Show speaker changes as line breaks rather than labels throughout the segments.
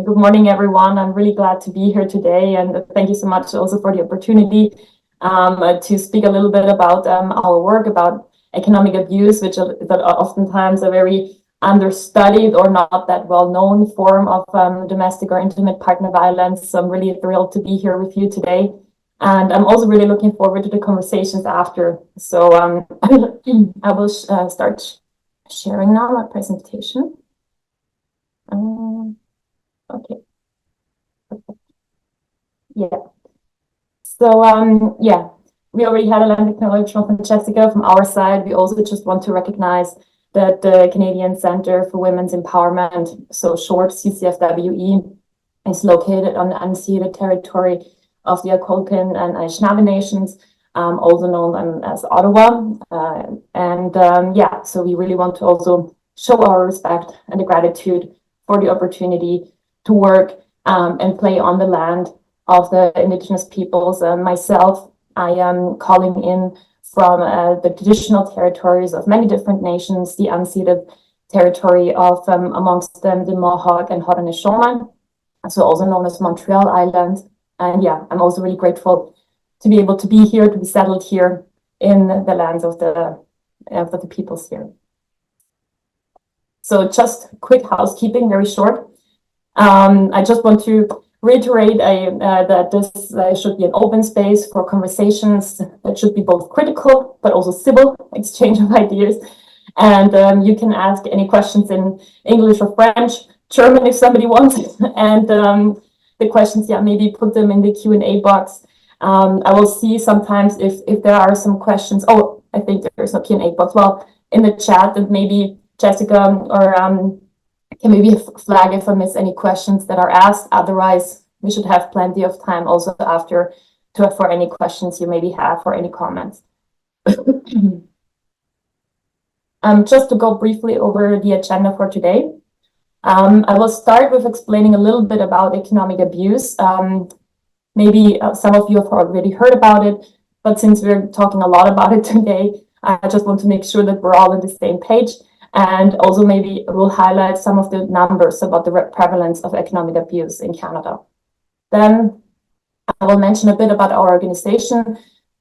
good morning, everyone. I'm really glad to be here today, and thank you so much also for the opportunity to speak a little bit about our work about economic abuse, which that are oftentimes a very understudied or not that well-known form of domestic or intimate partner violence. So I'm really thrilled to be here with you today, and I'm also really looking forward to the conversations after. So I will start sharing now my presentation. Okay. Yeah. So yeah, we already had a land acknowledgement from Jessica. From our side, we also just want to recognize that the Canadian Centre for Women's Empowerment, so short CCFWE, is located on the unceded territory of the Algonquin and Anishinaabe nations, also known as Ottawa. Yeah, so we really want to also show our respect and the gratitude for the opportunity to work and play on the land of the Indigenous peoples. Myself, I am calling in from the traditional territories of many different nations, the unceded territory of amongst them the Mohawk and Haudenosaunee, so also known as Montreal Island. And yeah, I'm also really grateful to be able to be here, to be settled here in the lands of the peoples here. So just quick housekeeping, very short. I just want to reiterate that this should be an open space for conversations that should be both critical but also civil exchange of ideas. And you can ask any questions in English or French, German if somebody wants. And the questions, yeah, maybe put them in the Q&A box. I will see sometimes if there are some questions. Oh, I think there's no Q&A box. Well, in the chat, and maybe Jessica or can maybe flag if I miss any questions that are asked. Otherwise, we should have plenty of time also after for any questions you maybe have or any comments. Just to go briefly over the agenda for today. I will start with explaining a little bit about economic abuse. Maybe some of you have already heard about it, but since we're talking a lot about it today, I just want to make sure that we're all on the same page. And also maybe we'll highlight some of the numbers about the prevalence of economic abuse in Canada. Then I will mention a bit about our organization,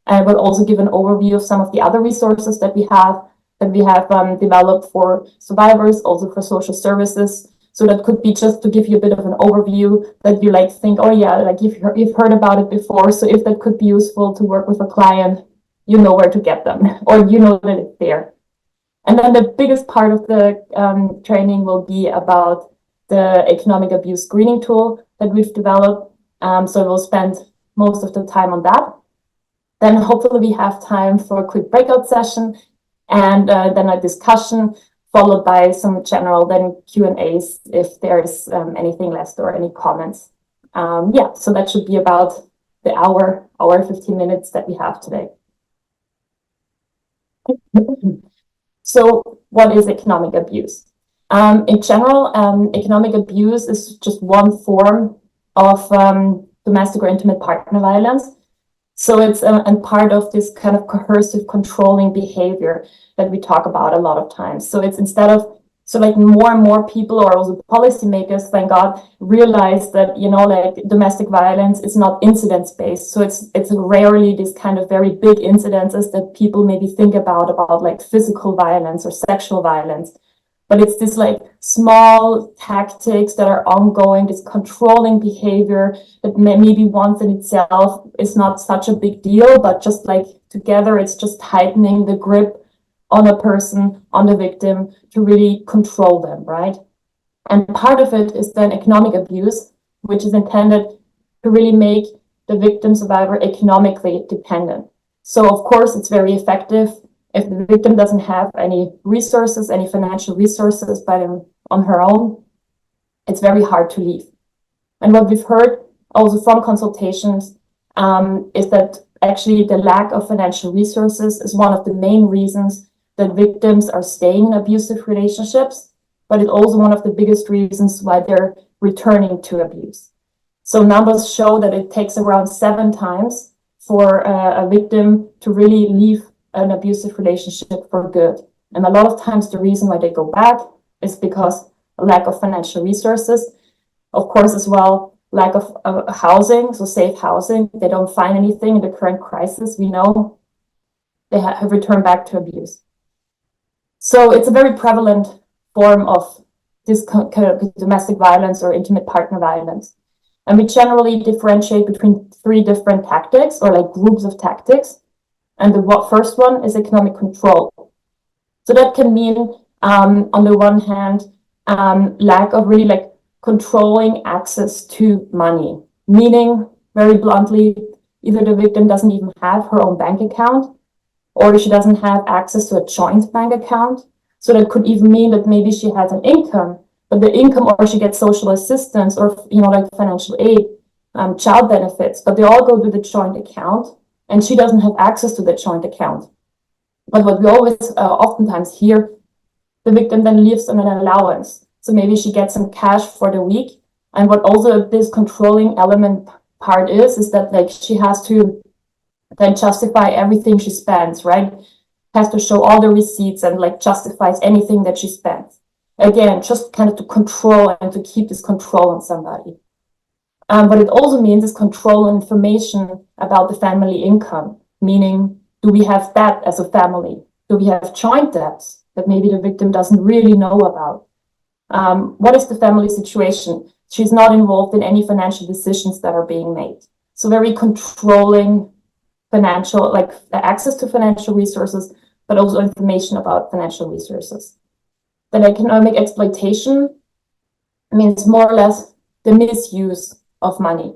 and will also give an overview of some of the other resources that we have developed for survivors, also for social services. So that could be just to give you a bit of an overview that you think, oh yeah, like you've heard about it before. So if that could be useful to work with a client, you know where to get them, or you know that it's there. And then the biggest part of the training will be about the economic abuse screening tool that we've developed. So we'll spend most of the time on that. Then hopefully we have time for a quick breakout session, and then a discussion followed by some general then Q&As if there's anything left or any comments. Yeah, so that should be about the hour 15 minutes that we have today. So what is economic abuse? In general, economic abuse is just one form of domestic or intimate partner violence. So it's and part of this kind of coercive controlling behavior that we talk about a lot of times. So it's more and more people, or also policymakers, thank God, realize that, domestic violence is not incidence-based. So it's rarely this kind of very big incidences that people maybe think about like physical violence or sexual violence. But it's this small tactics that are ongoing, this controlling behavior that maybe once in itself is not such a big deal, but just together it's just tightening the grip on a person, on the victim, to really control them, right? And part of it is then economic abuse, which is intended to really make the victim survivor economically dependent. So of course it's very effective if the victim doesn't have any resources, any financial resources on her own. It's very hard to leave. And what we've heard also from consultations is that actually the lack of financial resources is one of the main reasons that victims are staying in abusive relationships, but it's also one of the biggest reasons why they're returning to abuse. So numbers show that it takes around 7 times for a victim to really leave an abusive relationship for good. And a lot of times the reason why they go back is because a lack of financial resources. Of course, as well, lack of housing, so safe housing. They don't find anything in the current crisis. We know they have returned back to abuse. So it's a very prevalent form of this kind of domestic violence or intimate partner violence. And we generally differentiate between 3 different tactics, or like groups of tactics. And the first one is economic control. So that can mean, on the one hand, lack of really like controlling access to money, meaning very bluntly, either the victim doesn't even have her own bank account, or she doesn't have access to a joint bank account. So that could even mean that maybe she has an income, but the income, or she gets social assistance, or like financial aid, child benefits, but they all go to the joint account, and she doesn't have access to the joint account. But what we always oftentimes hear, the victim then lives on an allowance. So maybe she gets some cash for the week. And what also this controlling element part is that like she has to then justify everything she spends, right? Has to show all the receipts and like justifies anything that she spends. Again, just kind of to control and to keep this control on somebody. What it also means is control information about the family income, meaning, do we have debt as a family? Do we have joint debts that maybe the victim doesn't really know about? What is the family situation? She's not involved in any financial decisions that are being made. So very controlling financial, like access to financial resources, but also information about financial resources. Then economic exploitation means more or less the misuse of money.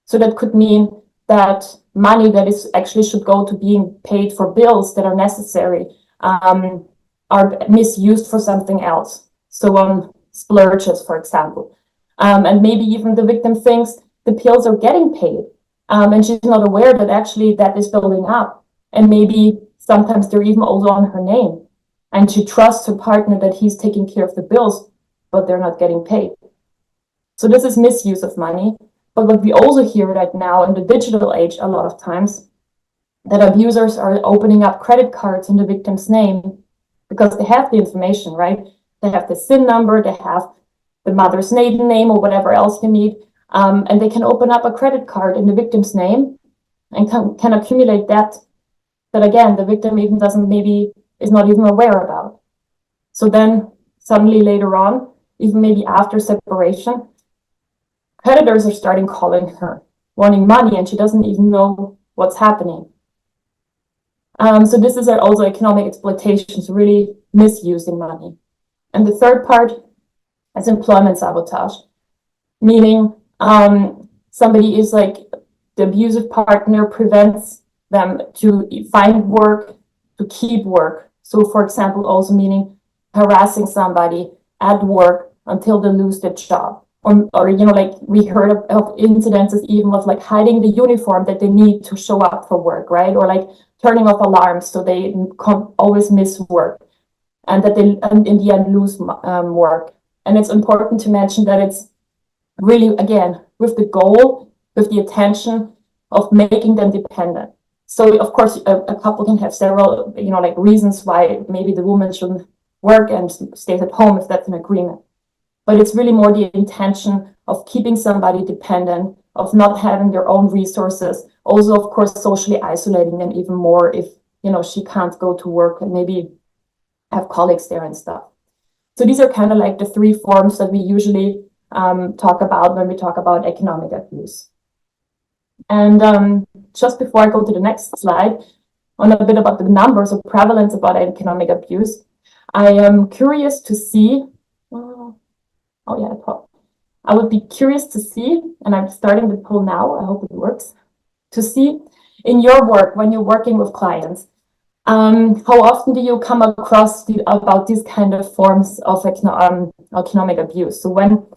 So that could mean that money that is actually should go to being paid for bills that are necessary are misused for something else. So on splurges, for example. And maybe even the victim thinks the bills are getting paid, and she's not aware that actually that is building up. And maybe sometimes they're even also on her name. And she trusts her partner that he's taking care of the bills, but they're not getting paid. So this is misuse of money. But what we also hear right now in the digital age, a lot of times, that abusers are opening up credit cards in the victim's name because they have the information, right? They have the SIN number, they have the mother's maiden name or whatever else you need. And they can open up a credit card in the victim's name and can accumulate debt that, again, the victim even doesn't, maybe is not even aware about. So then suddenly later on, even maybe after separation, creditors are starting calling her, wanting money, and she doesn't even know what's happening. So this is also economic exploitation, so really misusing money. And the third part is employment sabotage, meaning somebody is like, the abusive partner prevents them to find work, to keep work. So for example, also meaning harassing somebody at work until they lose their job. Or like we heard of incidences even of like hiding the uniform that they need to show up for work, right? Or like turning off alarms so they always miss work, and that they in the end lose work. And it's important to mention that it's really, again, with the goal, with the intention of making them dependent. So of course, a couple can have several, like reasons why maybe the woman shouldn't work and stays at home if that's an agreement. But it's really more the intention of keeping somebody dependent, of not having their own resources. Also, of course, socially isolating them even more if, she can't go to work and maybe have colleagues there and stuff. So these are kind of like the 3 forms that we usually talk about when we talk about economic abuse. And just before I go to the next slide, on a bit about the numbers of prevalence about economic abuse, I am curious to see. I would be curious to see, and I'm starting the poll now, I hope it works, to see in your work, when you're working with clients, how often do you come across about these kind of forms of economic abuse? So when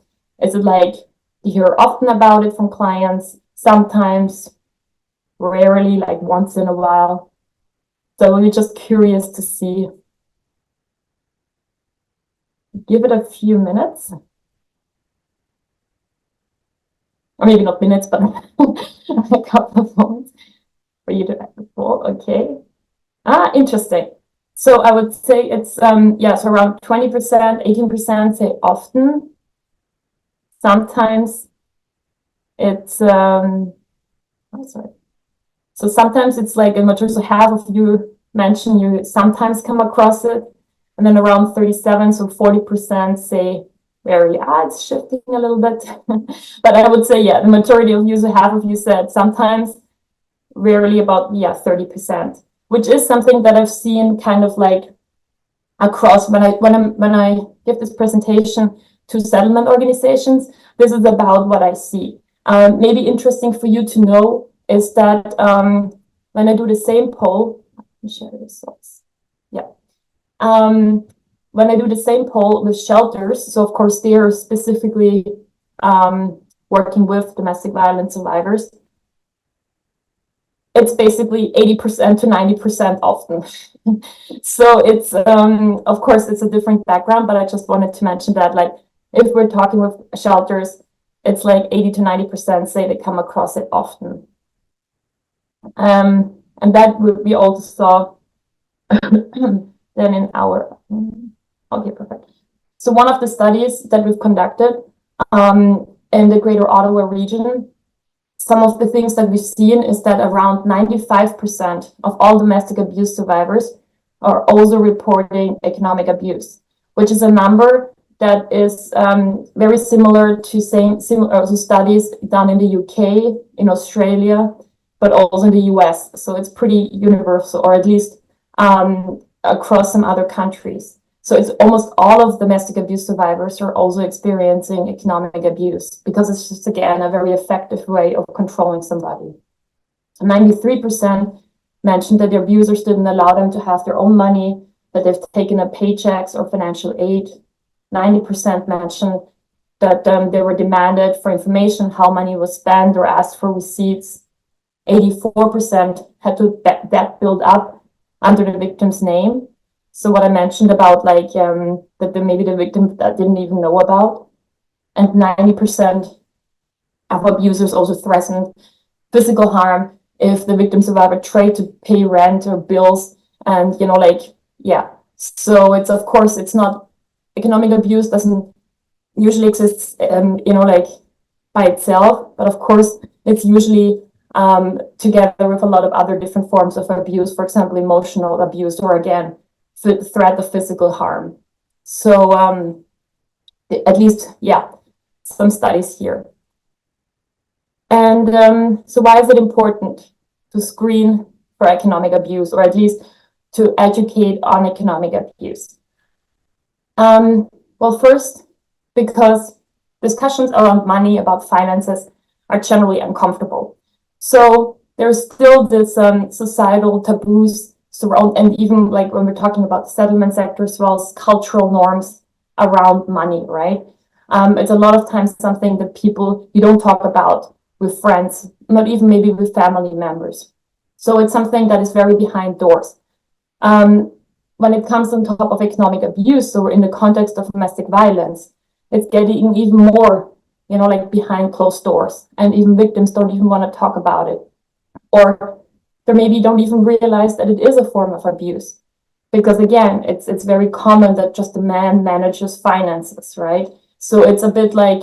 is it like you hear often about it from clients, sometimes, rarely, like once in a while? So we're just curious to see. Give it a few minutes. Or maybe not minutes, but a couple of moments for you to vote. Okay. Interesting. So I would say it's so around 20%, 18% say often. sometimes it's I'm sorry. So sometimes it's like, in majority, so half of you mentioned you sometimes come across it, and then around 37, so 40% say where, yeah, it's shifting a little bit. But I would say, yeah, the majority of you, so half of you said sometimes, rarely, about, yeah, 30%, which is something that I've seen kind of like across when I give this presentation to settlement organizations. This is about what I see. Maybe interesting for you to know is that when I do the same poll, let me share the results. Yeah. When I do the same poll with shelters, so of course they are specifically working with domestic violence survivors, it's basically 80% to 90% often. So it's, of course, it's a different background, but I just wanted to mention that, like, if we're talking with shelters, it's like 80 to 90% say they come across it often. And that we also saw then in our, okay, perfect. So one of the studies that we've conducted in the Greater Ottawa region, some of the things that we've seen is that around 95% of all domestic abuse survivors are also reporting economic abuse, which is a number that is very similar to similar studies done in the UK, in Australia, but also in the US. So it's pretty universal, or at least across some other countries. So it's almost all of domestic abuse survivors are also experiencing economic abuse, because it's just, again, a very effective way of controlling somebody. 93% mentioned that their abusers didn't allow them to have their own money, that they've taken a paychecks or financial aid. 90% mentioned that they were demanded for information, how money was spent, or asked for receipts. 84% had to debt build up under the victim's name. So what I mentioned about, like, that maybe the victim that didn't even know about. And 90% of abusers also threatened physical harm if the victim survivor tried to pay rent or bills. And, like, yeah. So it's, of course, it's not, economic abuse doesn't usually exist, like, by itself. But of course, it's usually together with a lot of other different forms of abuse, for example, emotional abuse, or again, threat of physical harm. So at least, yeah, some studies here. And so why is it important to screen for economic abuse, or at least to educate on economic abuse? Well, first, because discussions around money, about finances, are generally uncomfortable. So there's still this societal taboos surround, and even like when we're talking about the settlement sector, as well as cultural norms around money, right? It's a lot of times something that you don't talk about with friends, not even maybe with family members. So it's something that is very behind doors. When it comes on top of economic abuse, or in the context of domestic violence, it's getting even more, like, behind closed doors, and even victims don't even want to talk about it, or they maybe don't even realize that it is a form of abuse, because again, it's very common that just a man manages finances, right? So it's a bit like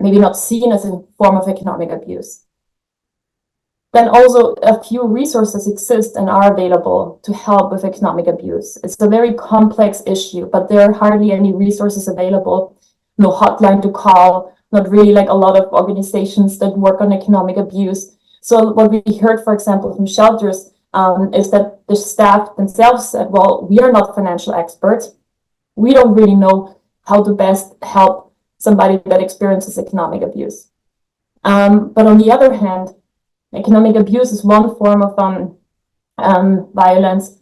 maybe not seen as a form of economic abuse. Then also a few resources exist and are available to help with economic abuse. It's a very complex issue, but there are hardly any resources available, no hotline to call, not really like a lot of organizations that work on economic abuse. So what we heard, for example, from shelters is that the staff themselves said, well, we are not financial experts. We don't really know how to best help somebody that experiences economic abuse. But on the other hand, economic abuse is one form of violence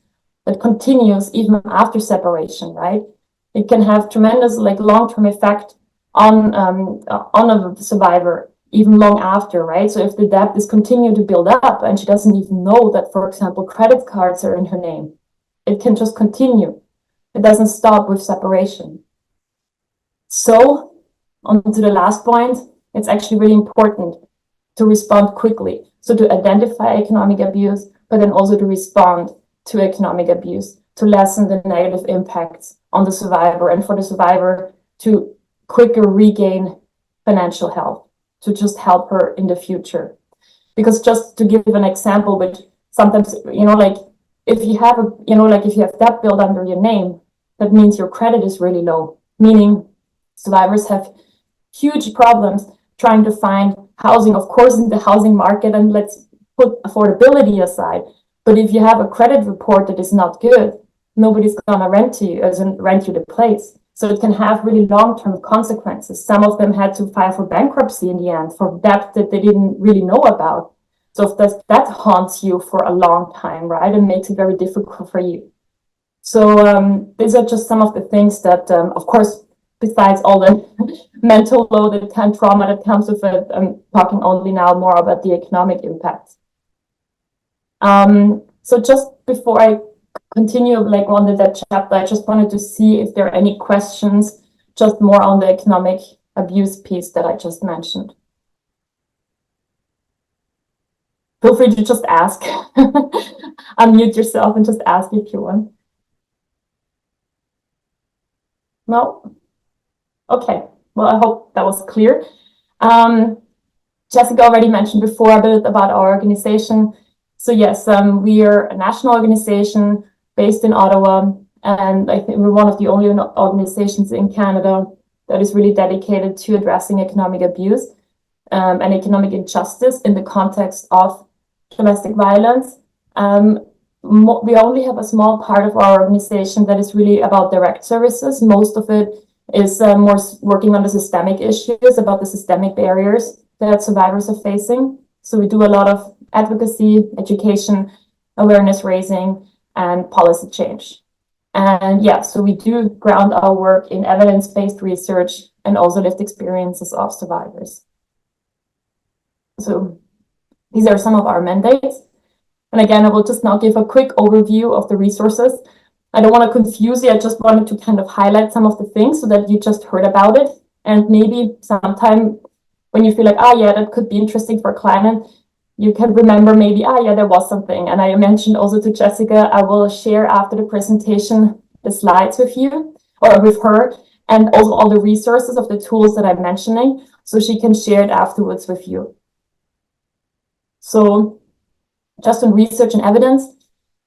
that continues even after separation, right? It can have tremendous, like, long-term effect on a survivor, even long after, right? So if the debt is continuing to build up and she doesn't even know that, for example, credit cards are in her name, it can just continue. It doesn't stop with separation. So on to the last point, it's actually really important to respond quickly. So to identify economic abuse, but then also to respond to economic abuse, to lessen the negative impacts on the survivor, and for the survivor to quicker regain financial health, to just help her in the future. Because just to give an example, which sometimes, like if you have if you have debt built under your name, that means your credit is really low, meaning survivors have huge problems trying to find housing, of course, in the housing market, and let's put affordability aside. But if you have a credit report that is not good, nobody's gonna rent you the place. So it can have really long-term consequences. Some of them had to file for bankruptcy in the end for debt that they didn't really know about. So if that haunts you for a long time, right, and makes it very difficult for you. So these are just some of the things that, of course, besides all the mental load and trauma that comes with it, I'm talking only now more about the economic impacts. So just before I continue on that chapter, I just wanted to see if there are any questions, just more on the economic abuse piece that I just mentioned. Feel free to just ask. Unmute yourself and just ask if you want. No? Okay. Well, I hope that was clear. Jessica already mentioned before a bit about our organization. So yes, we are a national organization based in Ottawa, and I think we're one of the only organizations in Canada that is really dedicated to addressing economic abuse and economic injustice in the context of domestic violence. We only have a small part of our organization that is really about direct services. Most of it is more working on the systemic issues, about the systemic barriers that survivors are facing. So we do a lot of advocacy, education, awareness raising, and policy change. And yeah, so we do ground our work in evidence-based research and also lived experiences of survivors. So these are some of our mandates. And again, I will just now give a quick overview of the resources. I don't want to confuse you. I just wanted to kind of highlight some of the things so that you just heard about it. And maybe sometime when you feel like, yeah, that could be interesting for a client, you can remember maybe, yeah, there was something. And I mentioned also to Jessica, I will share after the presentation the slides with you or with her, and also all the resources of the tools that I'm mentioning, so she can share it afterwards with you. So just on research and evidence,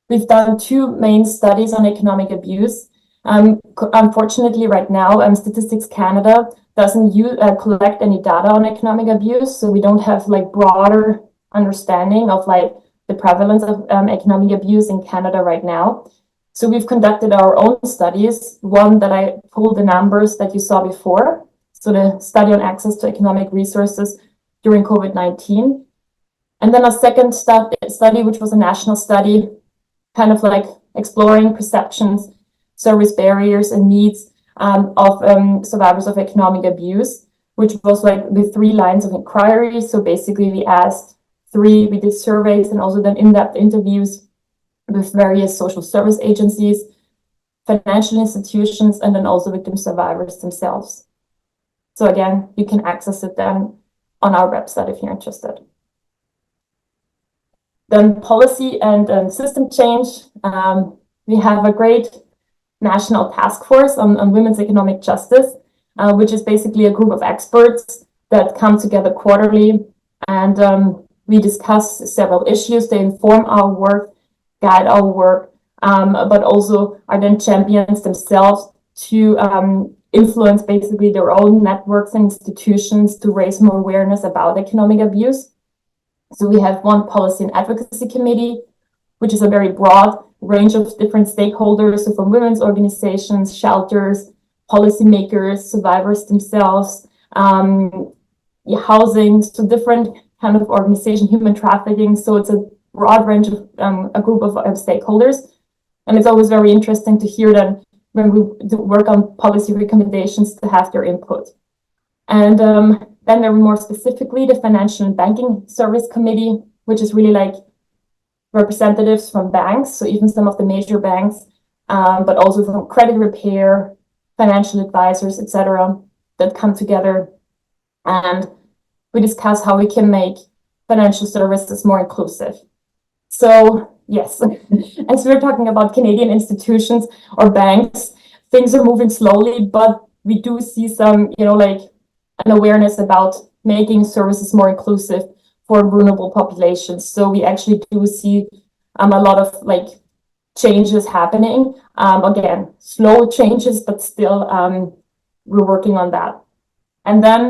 we've done 2 main studies on economic abuse. Unfortunately, right now, Statistics Canada doesn't collect any data on economic abuse, so we don't have broader understanding of the prevalence of economic abuse in Canada right now. So we've conducted our own studies, one that I pulled the numbers that you saw before, so the study on access to economic resources during COVID-19. And then a second study, which was a national study, kind of exploring perceptions, service barriers, and needs of survivors of economic abuse, which was the 3 lines of inquiry. So basically we did surveys and also then in-depth interviews with various social service agencies, financial institutions, and then also victim survivors themselves. So again, you can access it then on our website if you're interested. Then policy and system change. We have a great national task force on women's economic justice, which is basically a group of experts that come together quarterly, and we discuss several issues. They inform our work, guide our work, but also are then champions themselves to influence basically their own networks and institutions to raise more awareness about economic abuse. So we have one policy and advocacy committee, which is a very broad range of different stakeholders, so from women's organizations, shelters, policymakers, survivors themselves, housing, so different kind of organization, human trafficking. So it's a broad range of a group of stakeholders. And it's always very interesting to hear them when we work on policy recommendations to have their input. And then there are more specifically the Financial and Banking Service Committee, which is really representatives from banks, so even some of the major banks, but also from credit repair, financial advisors, etc., that come together, and we discuss how we can make financial services more inclusive. So yes, as we're talking about Canadian institutions or banks, things are moving slowly, but we do see some, like an awareness about making services more inclusive for vulnerable populations. So we actually do see a lot of like changes happening. Again, slow changes, but still we're working on that. And then,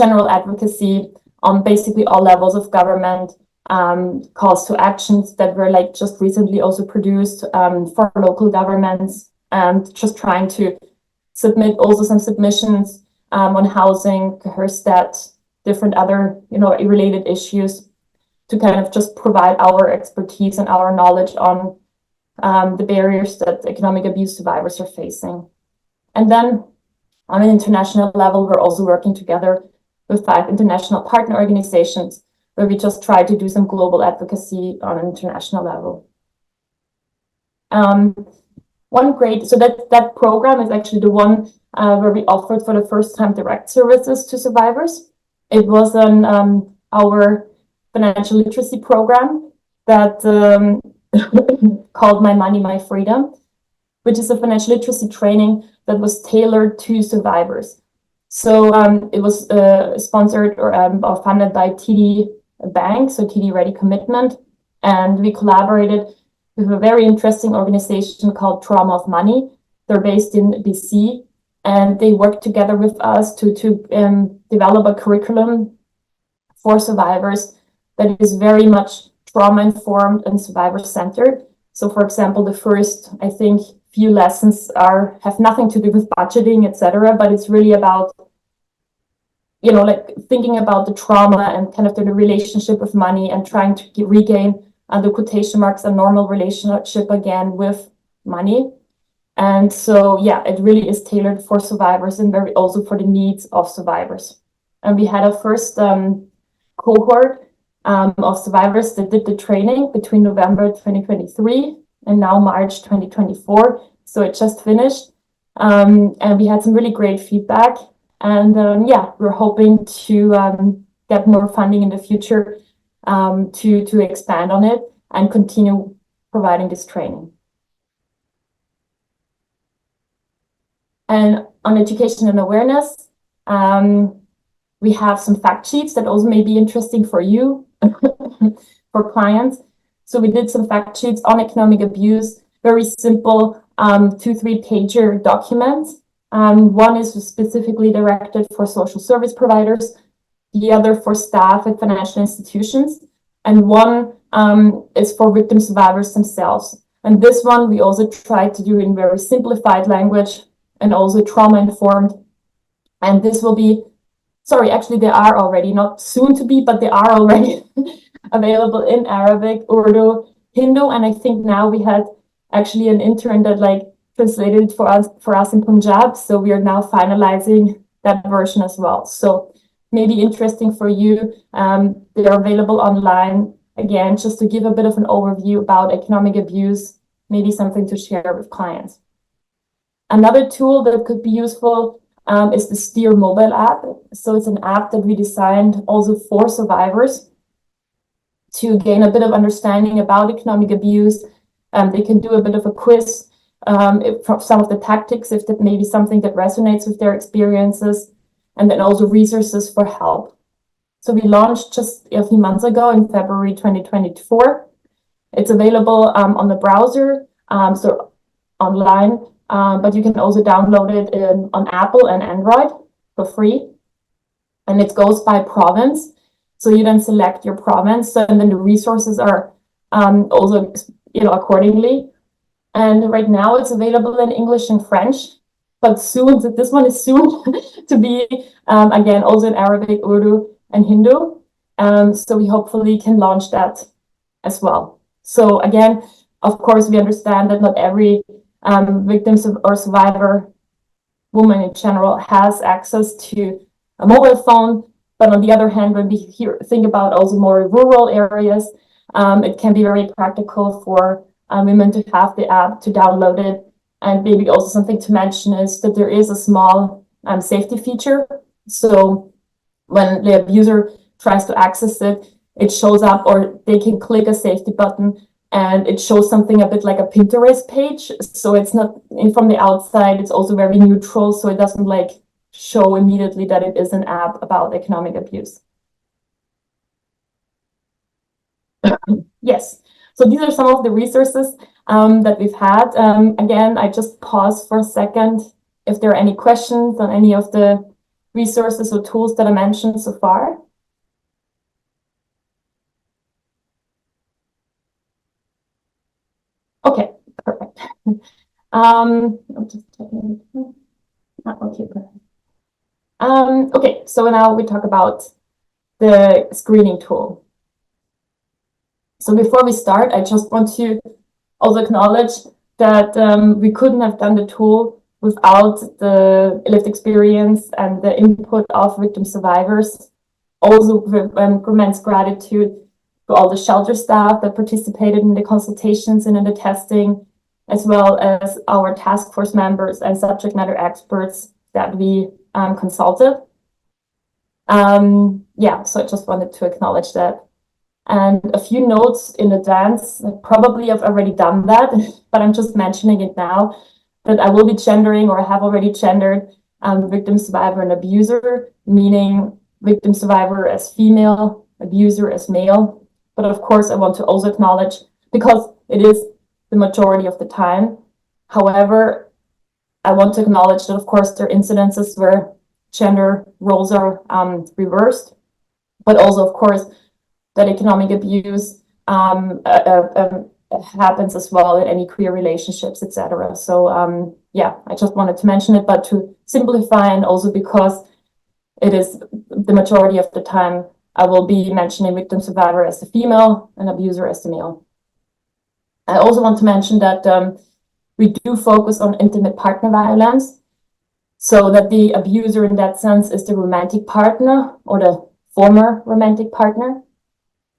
general advocacy on basically all levels of government, calls to actions that were like just recently also produced for local governments, and just trying to submit also some submissions on housing, Herstatt, different other, related issues, to kind of just provide our expertise and our knowledge on the barriers that economic abuse survivors are facing. And then on an international level, we're also working together with 5 international partner organizations, where we just try to do some global advocacy on an international level. So that program is actually the one where we offered for the first time direct services to survivors. It was our financial literacy program that called My Money, My Freedom, which is a financial literacy training that was tailored to survivors. So it was sponsored or funded by TD Bank, so TD Ready Commitment, and we collaborated with a very interesting organization called Trauma of Money. They're based in BC, and they worked together with us to develop a curriculum for survivors that is very much trauma-informed and survivor-centered. So, for example, the first, I think, few lessons have nothing to do with budgeting, etc., but it's really about, like thinking about the trauma and kind of the relationship with money, and trying to regain, the quotation marks, a normal relationship again with money. And so, it really is tailored for survivors and very also for the needs of survivors. And we had a first cohort of survivors that did the training between November 2023 and now March 2024. So it just finished. And we had some really great feedback. And we're hoping to get more funding in the future to expand on it and continue providing this training. And on education and awareness, we have some fact sheets that also may be interesting for you, for clients. So we did some fact sheets on economic abuse, very simple 2-3 pager documents. One is specifically directed for social service providers, the other for staff at financial institutions, and one is for victim survivors themselves. And this one we also tried to do in very simplified language and also trauma-informed. And this will be, actually they are already, not soon to be, but they are already available in Arabic, Urdu, Hindu, and I think now we had actually an intern that translated for us in Punjab. So we are now finalizing that version as well. So maybe interesting for you. They're available online. Again, just to give a bit of an overview about economic abuse, maybe something to share with clients. Another tool that could be useful is the Steer mobile app. So it's an app that we designed also for survivors to gain a bit of understanding about economic abuse. They can do a bit of a quiz from some of the tactics, if that may be something that resonates with their experiences, and then also resources for help. So we launched just a few months ago in February 2024. It's available on the browser, so online, but you can also download it on Apple and Android for free. And it goes by province. So you then select your province, and then the resources are also, accordingly. And right now it's available in English and French, but soon, this one is soon to be, again, also in Arabic, Urdu, and Hindu. So we hopefully can launch that as well. So again, of course, we understand that not every victim or survivor, woman in general, has access to a mobile phone. But on the other hand, when we think about also more rural areas, it can be very practical for women to have the app, to download it. And maybe also something to mention is that there is a small safety feature. So when the abuser tries to access it, it shows up, or they can click a safety button and it shows something a bit like a Pinterest page. So it's not from the outside, it's also very neutral. So it doesn't like show immediately that it is an app about economic abuse. Yes. So these are some of the resources that we've had. Again, I just pause for a second if there are any questions on any of the resources or tools that I mentioned so far. Okay, perfect. I'm just checking. Okay, perfect. Okay, so now we talk about the screening tool. So before we start, I just want to also acknowledge that we couldn't have done the tool without the lived experience and the input of victim survivors. Also, with immense gratitude to all the shelter staff that participated in the consultations and in the testing, as well as our task force members and subject matter experts that we consulted. Yeah, so I just wanted to acknowledge that. And a few notes in advance, probably I've already done that, but I'm just mentioning it now, that I will be gendering or have already gendered victim, survivor, and abuser, meaning victim survivor as female, abuser as male. But of course, I want to also acknowledge, because it is the majority of the time. However, I want to acknowledge that, of course, there are incidences where gender roles are reversed, but also, of course, that economic abuse happens as well in any queer relationships, etc. So yeah, I just wanted to mention it, but to simplify, and also because it is the majority of the time, I will be mentioning victim survivor as the female and abuser as the male. I also want to mention that we do focus on intimate partner violence, so that the abuser in that sense is the romantic partner or the former romantic partner.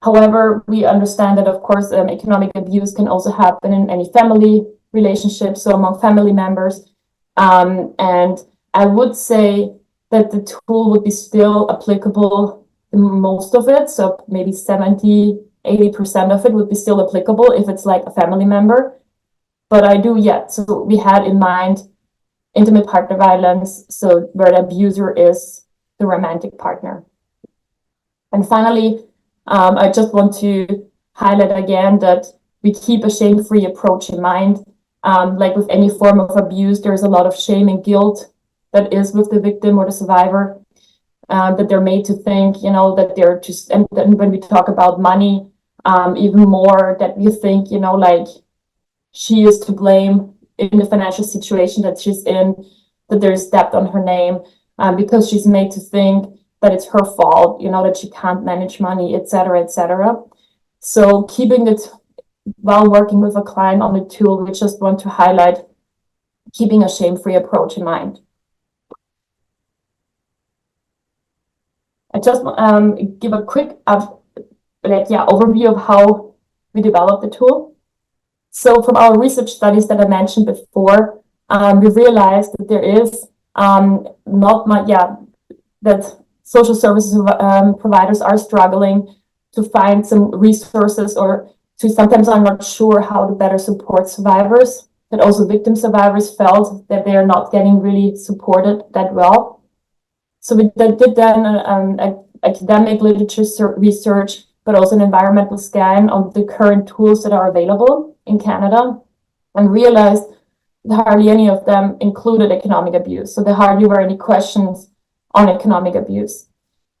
However, we understand that, of course, economic abuse can also happen in any family relationship, so among family members. And I would say that the tool would be still applicable in most of it. So maybe 70, 80% of it would be still applicable if it's like a family member. But I do, yeah, so we had in mind intimate partner violence, so where the abuser is the romantic partner. And finally, I just want to highlight again that we keep a shame-free approach in mind. Like with any form of abuse, there's a lot of shame and guilt that is with the victim or the survivor, that they're made to think, you know, that they're just, and then when we talk about money, even more that you think, you know, like she is to blame in the financial situation that she's in, that there's debt on her name, because she's made to think that it's her fault, you know, that she can't manage money, etc., etc. So keeping it, while working with a client on the tool, we just want to highlight keeping a shame-free approach in mind. I just give a quick overview of how we developed the tool. So from our research studies that I mentioned before, we realized that there is not much, that social services providers are struggling to find some resources, or to sometimes are not sure how to better support survivors, that also victim survivors felt that they are not getting really supported that well. So we did then academic literature research, but also an environmental scan of the current tools that are available in Canada, and realized that hardly any of them included economic abuse. So there hardly were any questions on economic abuse.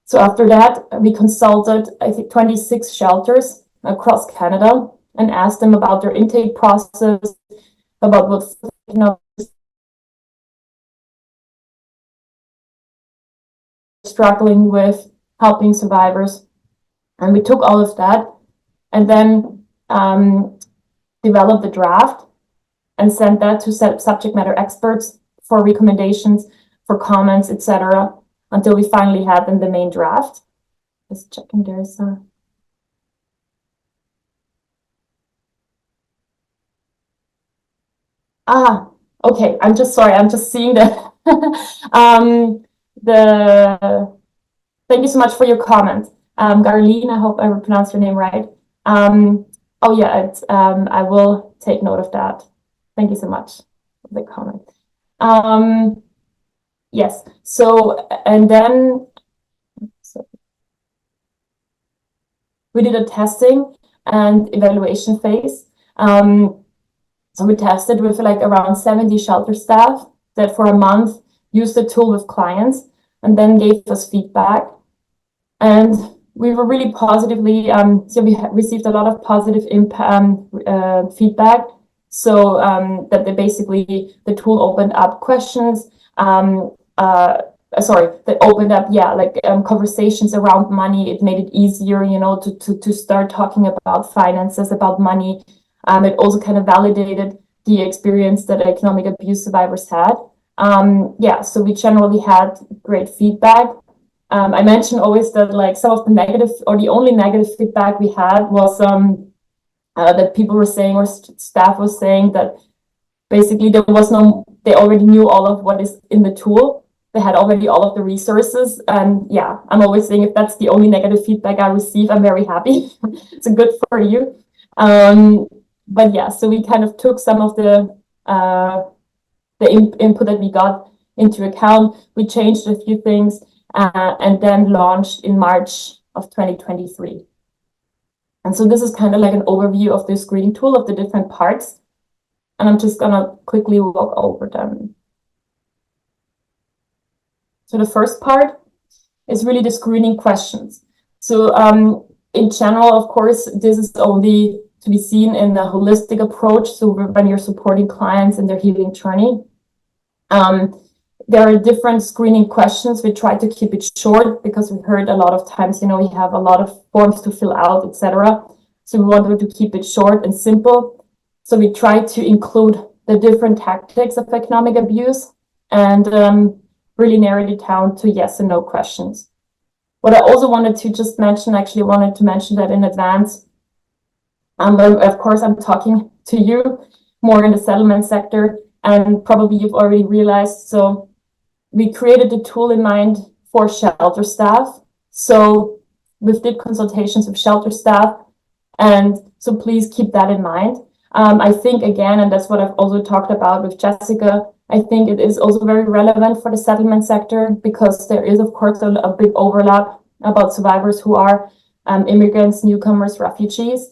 So after that, we consulted, I think, 26 shelters across Canada and asked them about their intake process, about what, you know, struggling with helping survivors. And we took all of that and then developed the draft and sent that to subject matter experts for recommendations, for comments, etc., until we finally had them the main draft. Just checking, there's a... Okay, I'm just sorry, I'm just seeing the thank you so much for your comment. Garlene, I hope I pronounced your name right. Oh yeah, I will take note of that. Thank you so much for the comment. Yes, so, and then so we did a testing and evaluation phase. So we tested with like around 70 shelter staff that for a month used the tool with clients and then gave us feedback. And we were really positively, so we received a lot of positive feedback. So that they basically, the tool opened up questions, that opened up, conversations around money. It made it easier, to start talking about finances, about money. It also kind of validated the experience that economic abuse survivors had. So we generally had great feedback. I mentioned always that like some of the negative or the only negative feedback we had was that people were saying or staff was saying that basically they already knew all of what is in the tool. They had already all of the resources. And yeah, I'm always saying if that's the only negative feedback I receive, I'm very happy. It's good for you. But yeah, so we kind of took some of the input that we got into account. We changed a few things and then launched in March of 2023. And so this is kind of like an overview of the screening tool of the different parts. And I'm just gonna quickly walk over them. So the first part is really the screening questions. So in general, of course, this is only to be seen in a holistic approach. So when you're supporting clients in their healing journey, there are different screening questions. We try to keep it short because we heard a lot of times, we have a lot of forms to fill out, etc. So we wanted to keep it short and simple. So we try to include the different tactics of economic abuse and really narrowed it down to yes and no questions. What I also wanted to just mention, actually wanted to mention that in advance. Of course, I'm talking to you more in the settlement sector, and probably you've already realized. So we created the tool in mind for shelter staff. So we did consultations with shelter staff, and so please keep that in mind. I think again, and that's what I've also talked about with Jessica, I think it is also very relevant for the settlement sector because there is, of course, a big overlap about survivors who are immigrants, newcomers, refugees.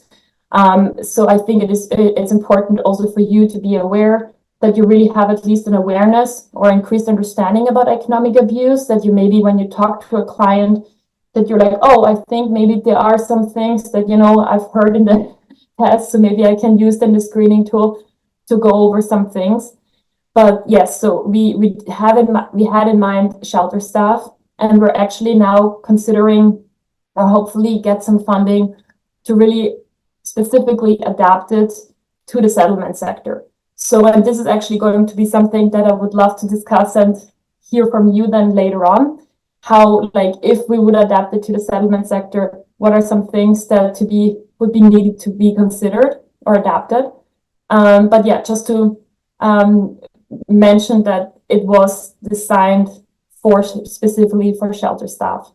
So I think it's important also for you to be aware that you really have at least an awareness or increased understanding about economic abuse, that you maybe when you talk to a client, that you're like, oh, I think maybe there are some things that, I've heard in the past, so maybe I can use then the screening tool to go over some things. But yes, so we had in mind shelter staff, and we're actually now considering hopefully get some funding to really specifically adapt it to the settlement sector. So and this is actually going to be something that I would love to discuss and hear from you then later on, how like if we would adapt it to the settlement sector, what are some things that would be needed to be considered or adapted. But yeah, just to mention that it was designed specifically for shelter staff.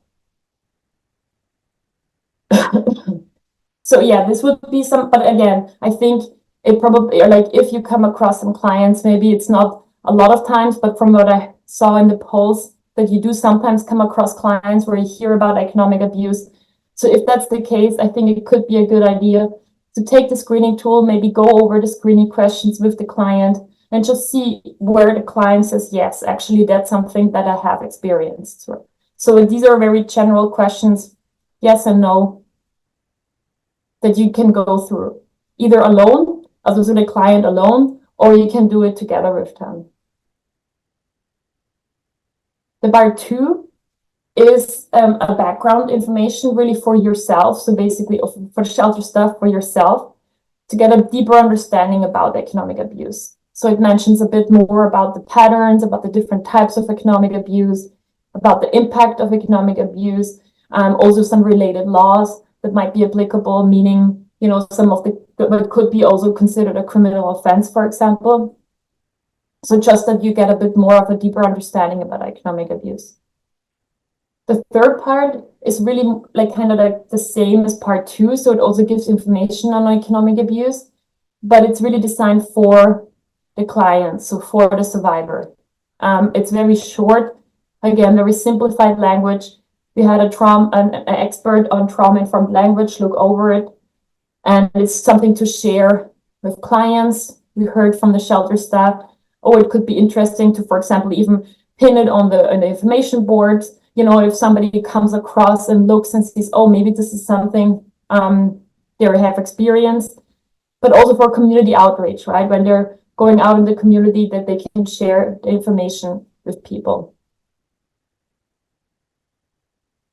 So yeah, this would be but again, I think it probably, like if you come across some clients, maybe it's not a lot of times, but from what I saw in the polls, that you do sometimes come across clients where you hear about economic abuse. So if that's the case, I think it could be a good idea to take the screening tool, maybe go over the screening questions with the client and just see where the client says, yes, actually, that's something that I have experienced. So these are very general questions, yes and no, that you can go through either alone, as with the client alone, or you can do it together with them. The part 2 is a background information really for yourself. So basically for shelter staff, for yourself, to get a deeper understanding about economic abuse. So it mentions a bit more about the patterns, about the different types of economic abuse, about the impact of economic abuse, also some related laws that might be applicable, meaning, some of what could be also considered a criminal offense, for example. So just that you get a bit more of a deeper understanding about economic abuse. The third part is really like kind of like the same as part 2. So it also gives information on economic abuse, but it's really designed for the client, so for the survivor. It's very short, again, very simplified language. We had an expert on trauma-informed language look over it, and it's something to share with clients. We heard from the shelter staff, oh, it could be interesting to, for example, even pin it on the information boards. You know, if somebody comes across and looks and sees, oh, maybe this is something they have experienced, but also for community outreach, right? When they're going out in the community, that they can share the information with people.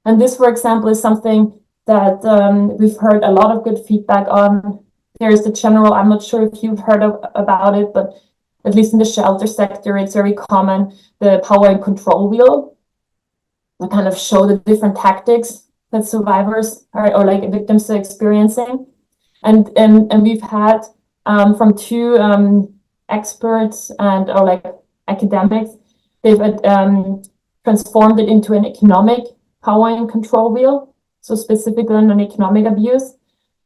And this, for example, is something that we've heard a lot of good feedback on. There's the general, I'm not sure if you've heard about it, but at least in the shelter sector, it's very common, the power and control wheel. We kind of show the different tactics that survivors or like victims are experiencing. And we've had from 2 experts and or like academics, they've transformed it into an economic power and control wheel, so specifically on economic abuse,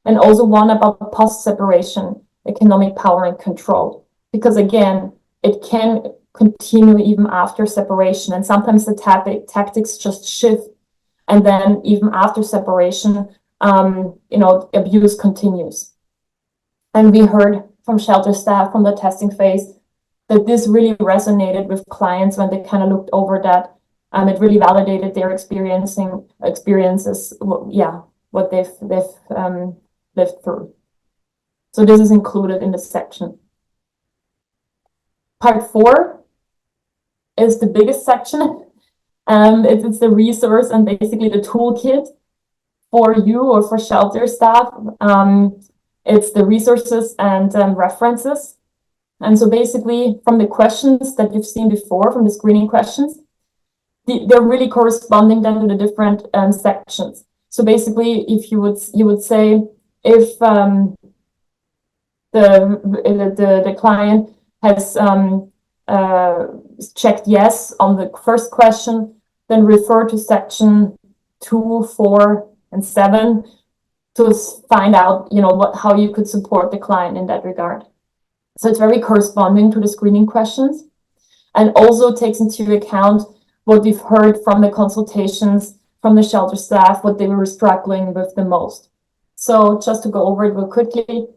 and also one about post-separation economic power and control, because again, it can continue even after separation, and sometimes the tactics just shift, and then even after separation, abuse continues. And we heard from shelter staff from the testing phase that this really resonated with clients when they kind of looked over that. It really validated their experiences, what they've lived through. So this is included in this section. Part 4 is the biggest section. It's the resource and basically the toolkit for you or for shelter staff. It's the resources and references. And so basically from the questions that you've seen before, from the screening questions, they're really corresponding then to the different sections. So basically, if you would say, if the client has checked yes on the first question, then refer to section 2, 4, and 7 to find out, how you could support the client in that regard. So it's very corresponding to the screening questions, and also takes into account what we've heard from the consultations from the shelter staff, what they were struggling with the most. So just to go over it real quickly,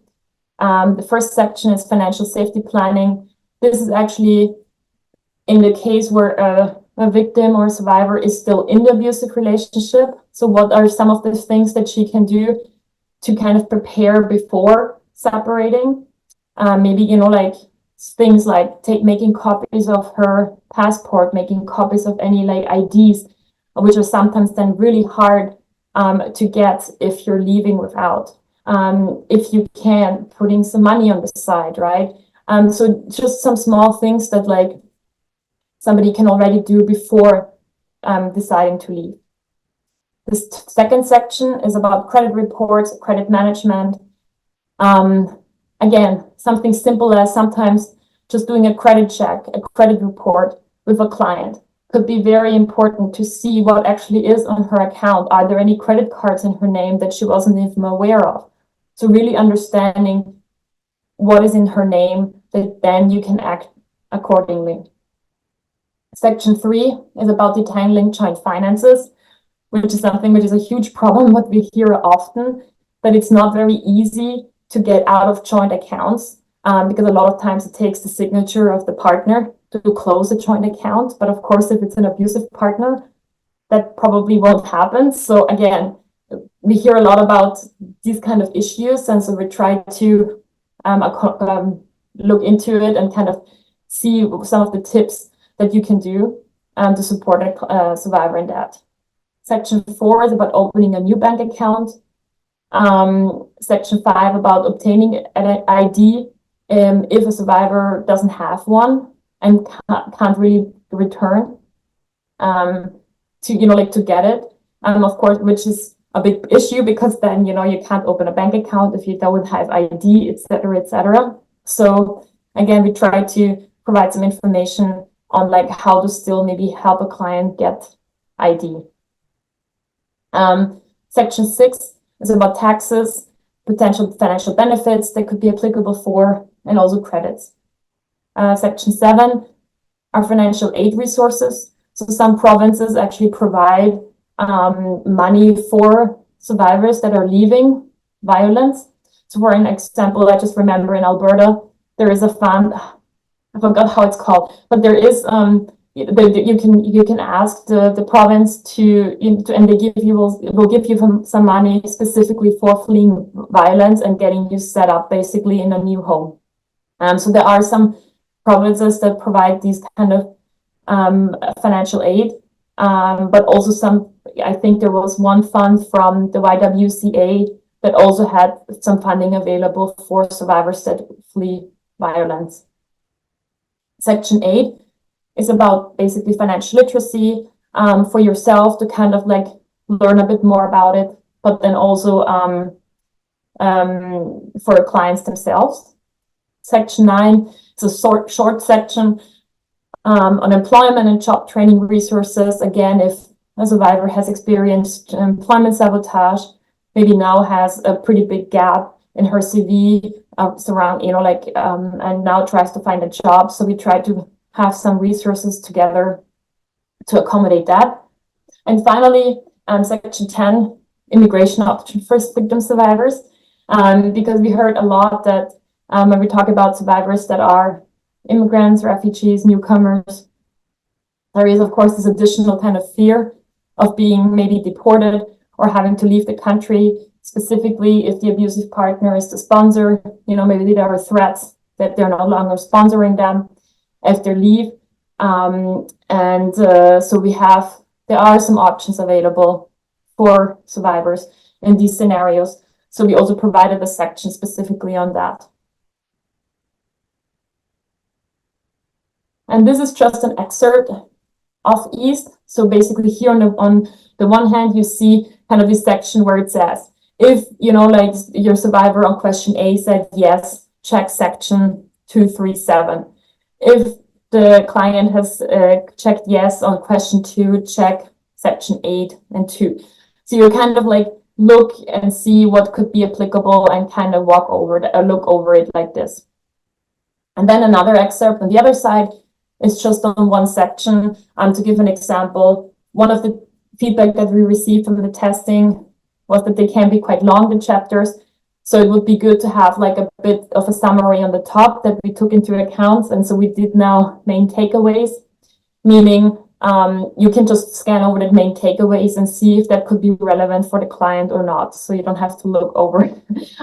the first section is financial safety planning. This is actually in the case where a victim or a survivor is still in the abusive relationship. So what are some of the things that she can do to kind of prepare before separating? Maybe, like things like making copies of her passport, making copies of any like IDs, which are sometimes then really hard to get if you're leaving without. If you can, putting some money on the side, right? So just some small things that like somebody can already do before deciding to leave. This second section is about credit reports, credit management. Again, something simple as sometimes just doing a credit check, a credit report with a client could be very important to see what actually is on her account. Are there any credit cards in her name that she wasn't even aware of? So really understanding what is in her name, that then you can act accordingly. Section 3 is about detangling joint finances, which is something which is a huge problem, what we hear often, that it's not very easy to get out of joint accounts because a lot of times it takes the signature of the partner to close a joint account. But of course, if it's an abusive partner, that probably won't happen. So again, we hear a lot about these kind of issues. And so we try to look into it and kind of see some of the tips that you can do to support a survivor in that. Section 4 is about opening a new bank account. Section 5 about obtaining an ID if a survivor doesn't have one and can't really return to get it. Of course, which is a big issue because then, you can't open a bank account if you don't have ID, etc., etc. So again, we try to provide some information on like how to still maybe help a client get ID. Section 6 is about taxes, potential financial benefits that could be applicable for, and also credits. Section 7 are financial aid resources. So some provinces actually provide money for survivors that are leaving violence. So for an example, I just remember in Alberta, there is a fund, I forgot how it's called, but there is you can ask the province and they will give you some money specifically for fleeing violence and getting you set up basically in a new home. So there are some provinces that provide these kind of financial aid, but also some. I think there was one fund from the YWCA that also had some funding available for survivors that flee violence. Section 8 is about basically financial literacy for yourself to kind of like learn a bit more about it, but then also for clients themselves. Section 9 is a short section on employment and job training resources. Again, if a survivor has experienced employment sabotage, maybe now has a pretty big gap in her CV, and now tries to find a job. So we try to have some resources together to accommodate that. And finally, Section 10, immigration option for victim survivors, because we heard a lot that when we talk about survivors that are immigrants, refugees, newcomers, there is, of course, this additional kind of fear of being maybe deported or having to leave the country, specifically if the abusive partner is the sponsor. Maybe there are threats that they're no longer sponsoring them if they leave. So there are some options available for survivors in these scenarios. So we also provided a section specifically on that. And this is just an excerpt of EAST. So basically here on the one hand, you see kind of this section where it says, if, like your survivor on question A said yes, check section 237. If the client has checked yes on question 2, check section 8 and 2. So you kind of like look and see what could be applicable and kind of look over it like this. And then another excerpt on the other side is just on one section. To give an example, one of the feedback that we received from the testing was that they can be quite long, the chapters. So it would be good to have like a bit of a summary on the top that we took into account. And so we did now main takeaways, meaning you can just scan over the main takeaways and see if that could be relevant for the client or not. So you don't have to look over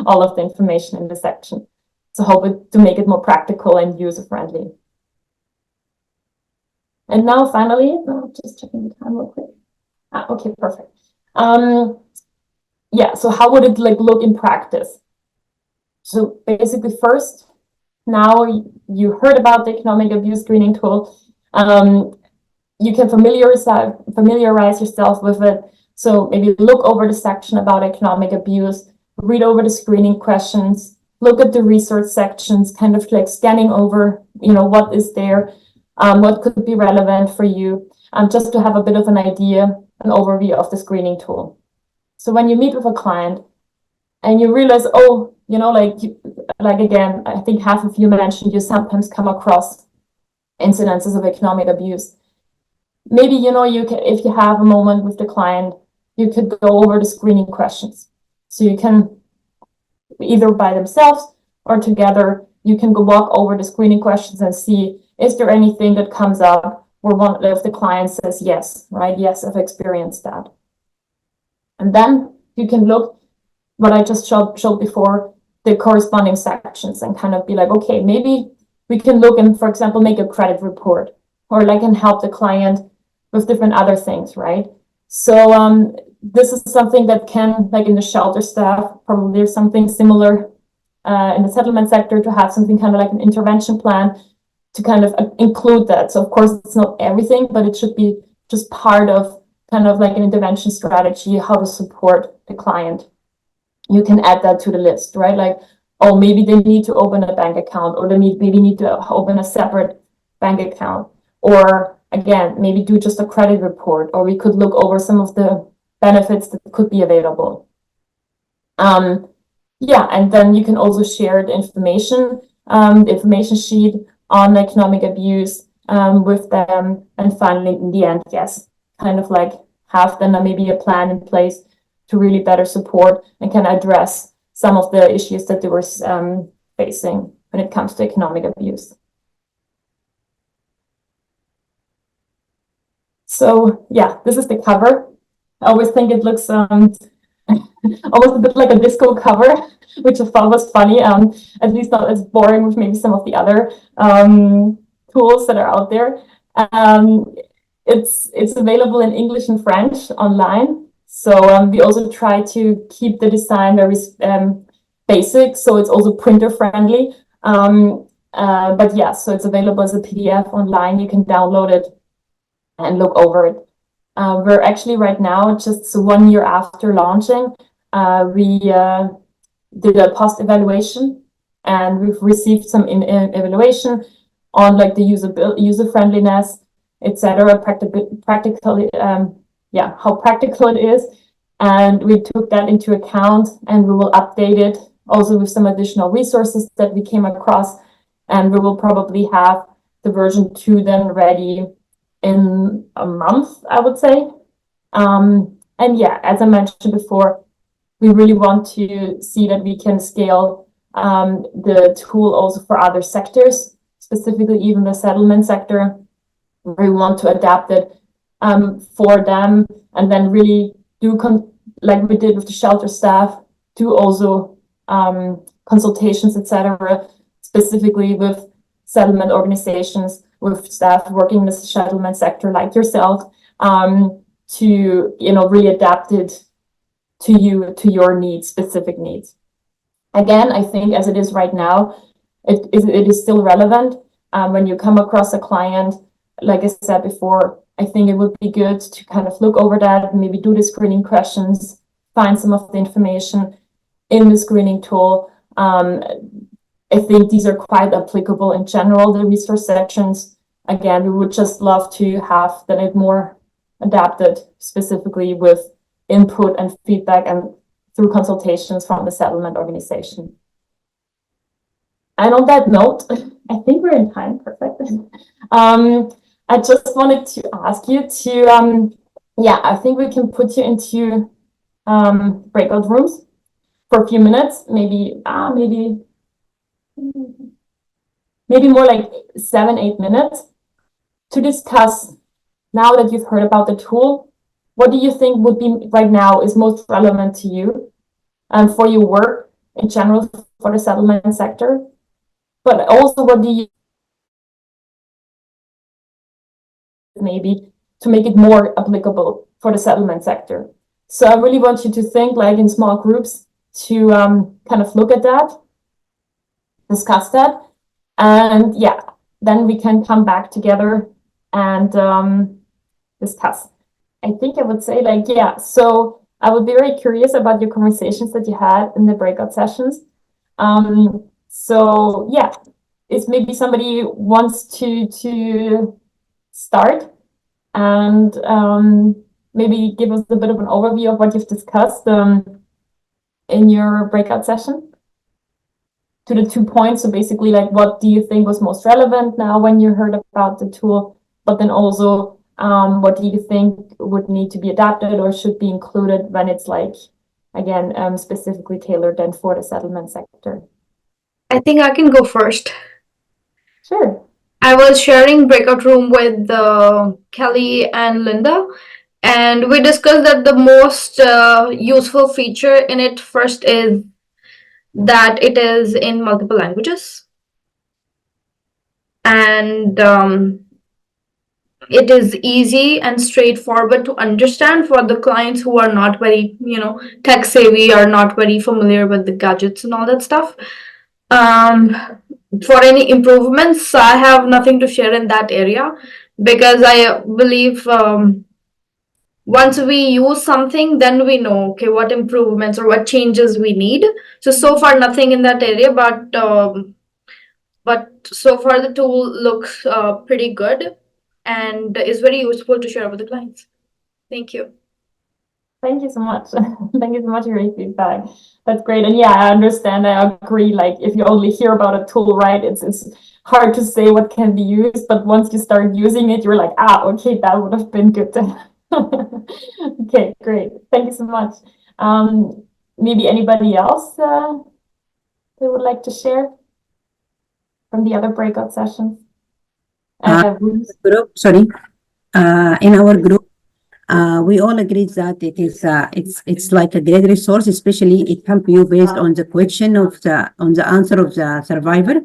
all of the information in the section. So hope to make it more practical and user-friendly. And now finally, just checking the time real quick. Okay, perfect. So how would it look in practice? So basically first, now you heard about the economic abuse screening tool. You can familiarize yourself with it. So maybe look over the section about economic abuse, read over the screening questions, look at the resource sections, kind of like scanning over, what is there, what could be relevant for you, just to have a bit of an idea, an overview of the screening tool. So when you meet with a client and you realize, again, I think half of you mentioned you sometimes come across incidences of economic abuse. Maybe, you can, if you have a moment with the client, you could go over the screening questions. So you can either by themselves or together, you can go walk over the screening questions and see, is there anything that comes up where one of the clients says yes, right? Yes, I've experienced that. And then you can look what I just showed before, the corresponding sections, and kind of be like, okay, maybe we can look and, for example, make a credit report, or and help the client with different other things, right? So this is something that can, in the shelter staff, probably there's something similar in the settlement sector, to have something kind of like an intervention plan to kind of include that. So of course it's not everything, but it should be just part of kind of like an intervention strategy, how to support the client. You can add that to the list, right? Like, oh, maybe they need to open a bank account, or they maybe need to open a separate bank account, or again, maybe do just a credit report, or we could look over some of the benefits that could be available. Yeah, and then you can also share the information sheet on economic abuse with them. And finally, in the end, yes, kind of like have then maybe a plan in place to really better support and can address some of the issues that they were facing when it comes to economic abuse. So yeah, this is the cover. I always think it looks almost a bit like a disco cover, which I thought was funny. At least not as boring with maybe some of the other tools that are out there. It's available in English and French online. So we also try to keep the design very basic, so it's also printer friendly. But yeah, so it's available as a PDF online. You can download it and look over it. We're actually right now, just 1 year after launching, we did a post evaluation, and we've received some evaluation on like the user friendliness, etc. Practically, yeah, how practical it is, and we took that into account, and we will update it also with some additional resources that we came across, and we will probably have the version 2 then ready in a month, I would say. And yeah, as I mentioned before, we really want to see that we can scale the tool also for other sectors, specifically even the settlement sector. We want to adapt it for them, and then really do, like we did with the shelter staff, do also consultations, etc., specifically with settlement organizations, with staff working in the settlement sector like yourself, to really adapt it to you, to your needs, specific needs. Again, I think as it is right now, it is still relevant. When you come across a client, like I said before, I think it would be good to kind of look over that, maybe do the screening questions, find some of the information in the screening tool. I think these are quite applicable in general, the resource sections. Again, we would just love to have it more adapted specifically with input and feedback and through consultations from the settlement organization. And on that note, I think we're in time, perfect. I just wanted to ask you to, yeah, I think we can put you into breakout rooms for a few minutes, maybe more like 7-8 minutes, to discuss, now that you've heard about the tool, what do you think would be right now is most relevant to you and for your work in general for the settlement sector? But also, what do you maybe to make it more applicable for the settlement sector? So I really want you to think like in small groups to kind of look at that, discuss that, and yeah, then we can come back together and discuss. I think I would say like, yeah, so I would be very curious about your conversations that you had in the breakout sessions. So yeah, if maybe somebody wants to start and maybe give us a bit of an overview of what you've discussed in your breakout session to the 2 points. So basically, like, what do you think was most relevant now when you heard about the tool, but then also what do you think would need to be adapted or should be included when it's like, again, specifically tailored then for the settlement sector?
I think I can go first.
Sure.
I was sharing breakout room with Kelly and Linda, and we discussed that the most useful feature in it first is that it is in multiple languages, and it is easy and straightforward to understand for the clients who are not very, tech savvy, or not very familiar with the gadgets and all that stuff. For any improvements, I have nothing to share in that area, because I believe once we use something, then we know, okay, what improvements or what changes we need. So far nothing in that area, but so far the tool looks pretty good and is very useful to share with the clients. Thank you.
Thank you so much. Thank you so much for your feedback. That's great. And yeah, I understand. I agree. Like if you only hear about a tool, right? It's hard to say what can be used, but once you start using it, you're like, okay, that would have been good. Okay, great. Thank you so much. Maybe anybody else they would like to share from the other breakout sessions? Rooms?
Group, sorry. In our group, we all agreed that it's like a great resource, especially it help you based on the question of the answer of the survivor.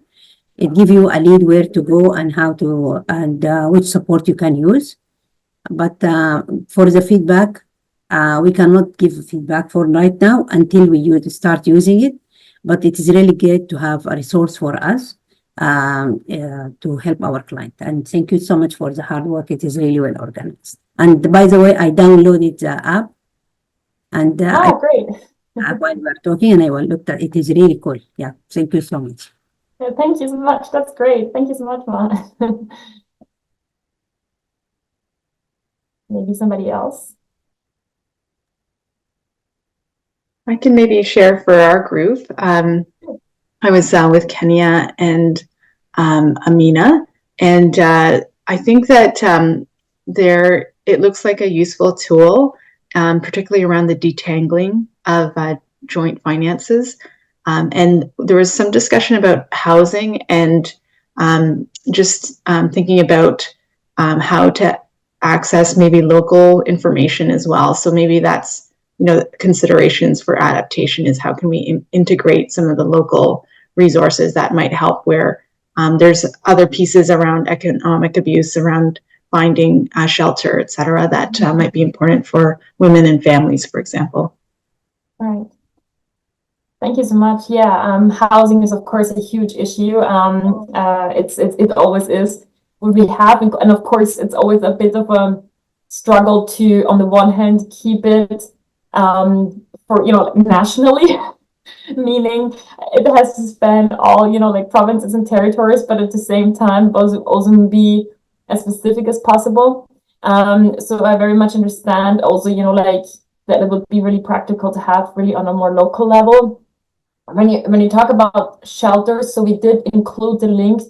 It give you a lead where to go and how to and which support you can use. But for the feedback, we cannot give feedback for right now until we start using it. But it is really great to have a resource for us to help our client. And thank you so much for the hard work. It is really well organized. And by the way, I downloaded the app and
Great.
while we're talking, and I will look at it. It is really cool. Yeah, thank you so much.
Yeah, thank you so much. That's great. Thank you so much, Ma. Maybe somebody else.
I can maybe share for our group. I was with Kenya and Amina, and I think that it looks like a useful tool, particularly around the detangling of joint finances. And there was some discussion about housing and just thinking about how to access maybe local information as well. So maybe that's, considerations for adaptation is how can we integrate some of the local resources that might help where there's other pieces around economic abuse, around finding shelter, et cetera, that might be important for women and families, for example.
Right. Thank you so much. Yeah, housing is of course a huge issue. It always is what we have, and of course it's always a bit of a struggle to, on the one hand, keep it for nationally, meaning it has to span all like provinces and territories, but at the same time also be as specific as possible. So I very much understand also like that it would be really practical to have really on a more local level. When you talk about shelters, so we did include the link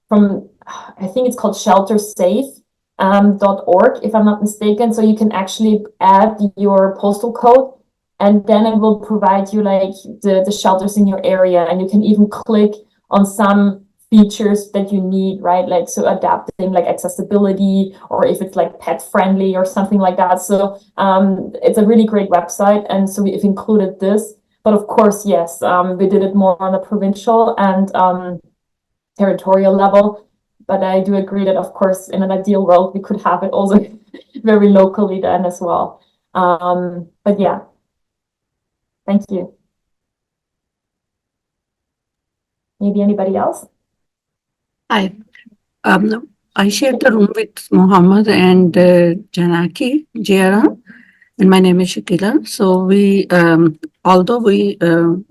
from I think it's called sheltersafe.org, if I'm not mistaken. So you can actually add your postal code, and then it will provide you like the shelters in your area, and you can even click on some features that you need, right? Like so adapting like accessibility, or if it's like pet friendly or something like that. So it's a really great website, and so we've included this. But of course, yes, we did it more on a provincial and territorial level. But I do agree that, of course, in an ideal world, we could have it also very locally then as well. But yeah, thank you. Maybe anybody else?
Hi. I shared the room with Mohammed and Janaki Jairam, and my name is Shakila. So we, although we,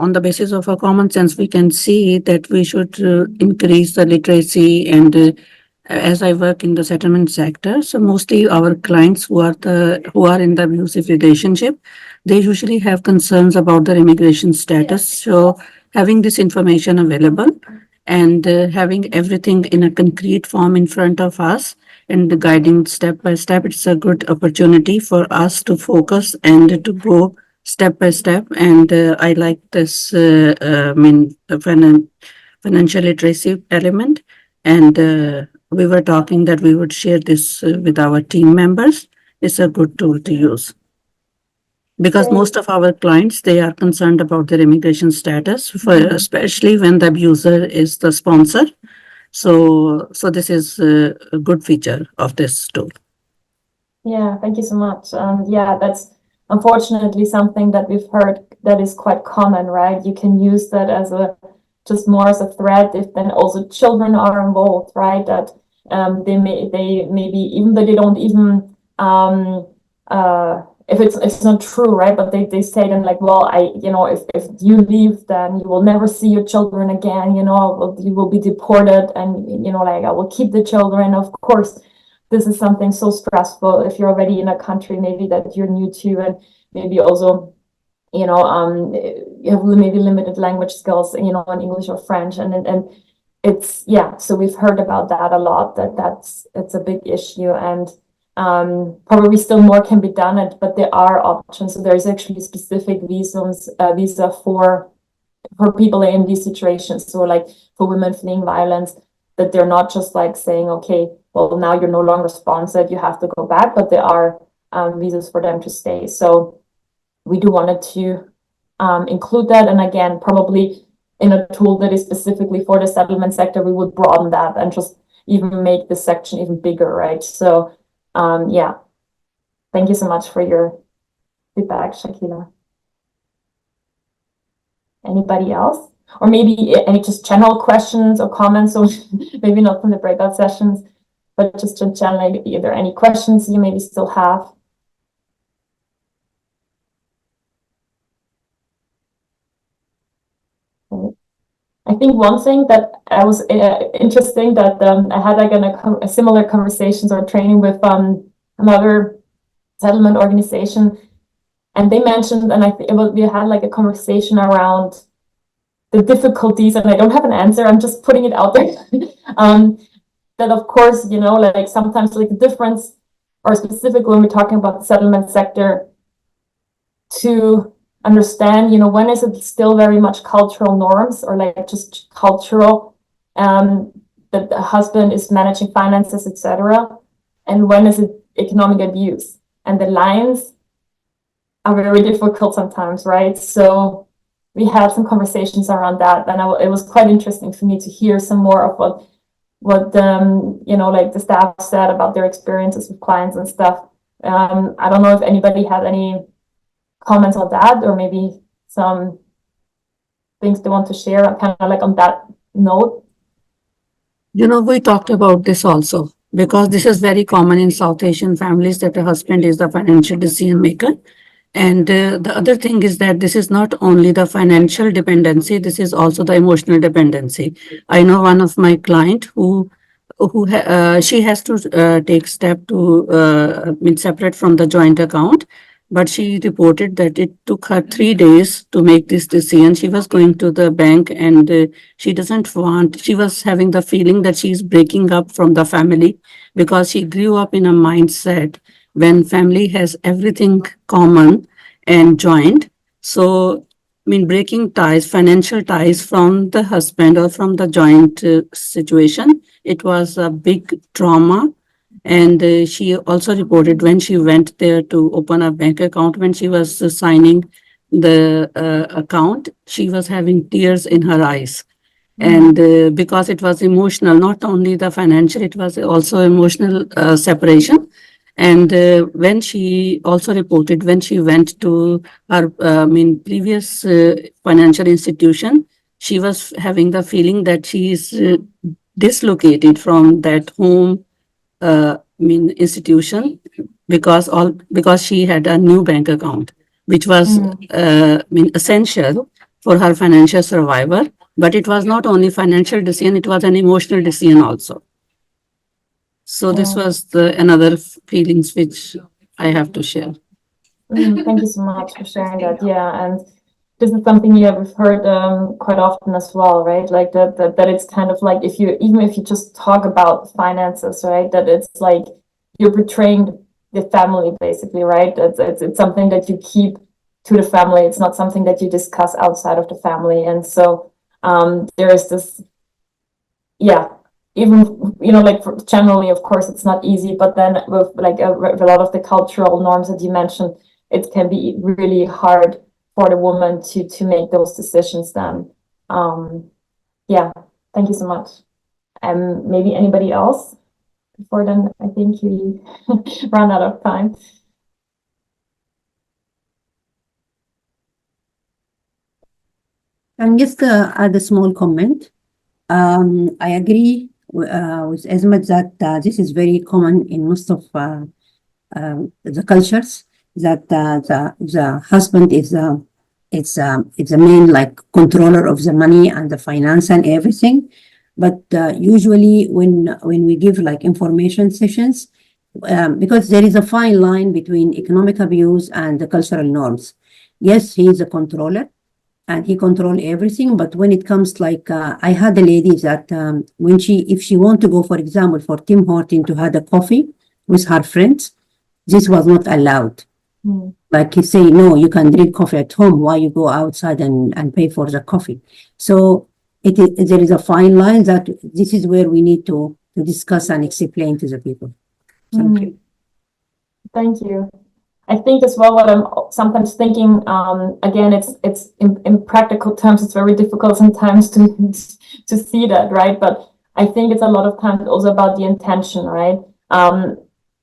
on the basis of our common sense, we can see that we should increase the literacy. And as I work in the settlement sector, so mostly our clients who are in the abusive relationship, they usually have concerns about their immigration status. So having this information available and having everything in a concrete form in front of us and guiding step by step, it's a good opportunity for us to focus and to go step by step. And I like this financial literacy element. And we were talking that we would share this with our team members. It's a good tool to use. Because most of our clients, they are concerned about their immigration status, especially when the abuser is the sponsor. So this is a good feature of this tool.
Yeah, thank you so much. Yeah, that's unfortunately something that we've heard that is quite common, right? You can use that as just more as a threat if then also children are involved, right? That they maybe even though they don't even if it's not true, right? But they say then like, well, if you leave, then you will never see your children again, you will be deported, and like I will keep the children, of course. this is something so stressful if you're already in a country maybe that you're new to, and maybe also, you know, you have maybe limited language skills, you know, in English or French, and it's, yeah, so we've heard about that a lot, it's a big issue, and probably still more can be done, but there are options. So there's actually specific visa for people in these situations. So like for women fleeing violence, that they're not just like saying, okay, well, now you're no longer sponsored, you have to go back, but there are visas for them to stay. So we do wanted to include that. And again, probably in a tool that is specifically for the settlement sector, we would broaden that and just even make this section even bigger, right? So yeah, thank you so much for your feedback, Shakila. Anybody else? Or maybe any just general questions or comments, or maybe not from the breakout sessions, but just in general, are there any questions you maybe still have? I think one thing that I was interesting that I had like a similar conversations or training with another settlement organization, and they mentioned, and I think we had like a conversation around the difficulties, and I don't have an answer, I'm just putting it out there. That of course, you know, like sometimes like the difference, or specifically when we're talking about the settlement sector, to understand, you know, when is it still very much cultural norms or like just cultural, that the husband is managing finances, etc., and when is it economic abuse? And the lines are very difficult sometimes, right? So we had some conversations around that, and it was quite interesting for me to hear some more of what you know, like the staff said about their experiences with clients and stuff. I don't know if anybody had any comments on that, or maybe some things they want to share, kind of like on that note.
You know, we talked about this also because this is very common in South Asian families that the husband is the financial decision maker. And the other thing is that this is not only the financial dependency, this is also the emotional dependency. I know one of my client she has to take step to separate from the joint account, but she reported that it took her 3 days to make this decision. She was going to the bank, and she was having the feeling that she's breaking up from the family, because she grew up in a mindset when family has everything common and joint. So, breaking ties, financial ties from the husband or from the joint situation, it was a big trauma. And she also reported when she went there to open a bank account, when she was signing the account, she was having tears in her eyes. And because it was emotional, not only the financial, it was also emotional separation. And when she also reported, when she went to her previous financial institution, she was having the feeling that she is dislocated from that home institution, because she had a new bank account, which was essential for her financial survival. But it was not only financial decision, it was an emotional decision also. So this was another feelings which I have to share.
Thank you so much for sharing that. Yeah, and this is something you have heard quite often as well, right? Like that it's kind of like even if you just talk about finances, right? That it's like you're betraying the family, basically, right? It's something that you keep to the family. It's not something that you discuss outside of the family, and so there is this, yeah. Even, you know, like generally, of course, it's not easy, but then with like a lot of the cultural norms that you mentioned, it can be really hard for the woman to make those decisions then. Yeah, thank you so much. Maybe anybody else before then? I think we ran out of time.
And just add a small comment. I agree with Esmat that this is very common in most of the cultures, that the husband is the main like controller of the money and the finance and everything. But usually when we give like information sessions, because there is a fine line between economic abuse and the cultural norms. Yes, he is a controller and he control everything. But when it comes like, I had a lady that when if she want to go, for example, for Tim Horton to have a coffee with her friends, this was not allowed.
Mm.
Like he say, no, you can drink coffee at home. Why you go outside and pay for the coffee? So there is a fine line that this is where we need to discuss and explain to the people. Thank you.
Thank you. I think as well what I'm sometimes thinking, again, it's in practical terms, it's very difficult sometimes to see that, right? But I think it's a lot of times also about the intention, right?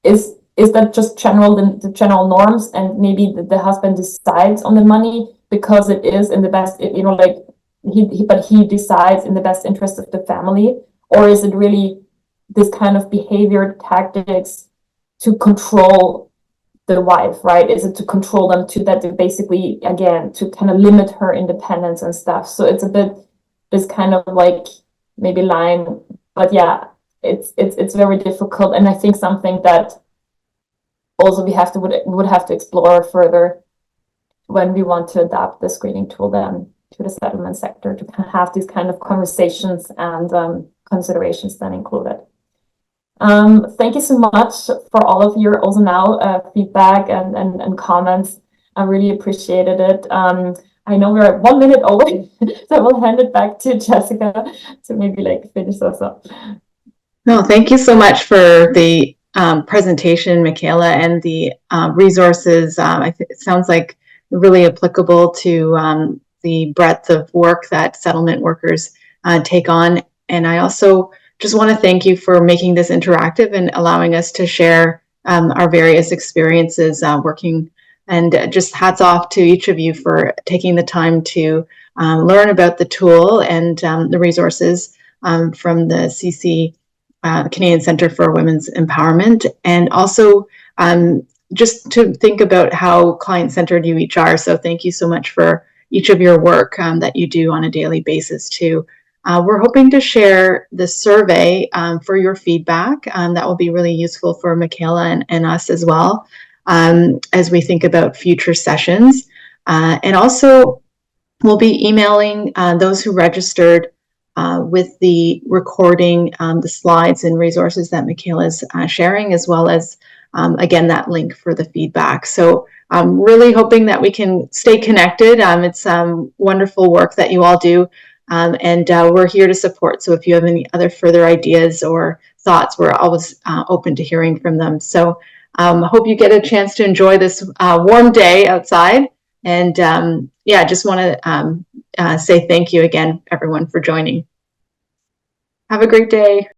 Is that just the general norms, and maybe the husband decides on the money because it is in the best, you know, like he decides in the best interest of the family, or is it really this kind of behavior tactics to control the wife, right? Is it to control them to that they basically, again, to kind of limit her independence and stuff? So it's a bit this kind of like maybe line, but yeah, it's very difficult, and I think something that also we would have to explore further when we want to adapt the screening tool then to the settlement sector, to have these kind of conversations and considerations then included. Thank you so much for all of your also now feedback and comments. I really appreciated it. I know we're at 1 minute over, so I will hand it back to Jessica to maybe like finish us up.
No, thank you so much for the presentation, Michaela, and the resources. It sounds like really applicable to the breadth of work that settlement workers take on. And I also just want to thank you for making this interactive and allowing us to share our various experiences working. And just hats off to each of you for taking the time to learn about the tool and the resources from the Canadian Centre for Women's Empowerment, and also just to think about how client-centered you each are. So thank you so much for each of your work that you do on a daily basis too. We're hoping to share the survey for your feedback. That will be really useful for Michaela and us as well as we think about future sessions. And also, we'll be emailing those who registered with the recording, the slides and resources that Michaela is sharing, as well as, again, that link for the feedback. So I'm really hoping that we can stay connected. It's wonderful work that you all do, and we're here to support. So if you have any other further ideas or thoughts, we're always open to hearing from them. So I hope you get a chance to enjoy this warm day outside. And yeah, just want to say thank you again, everyone, for joining. Have a great day.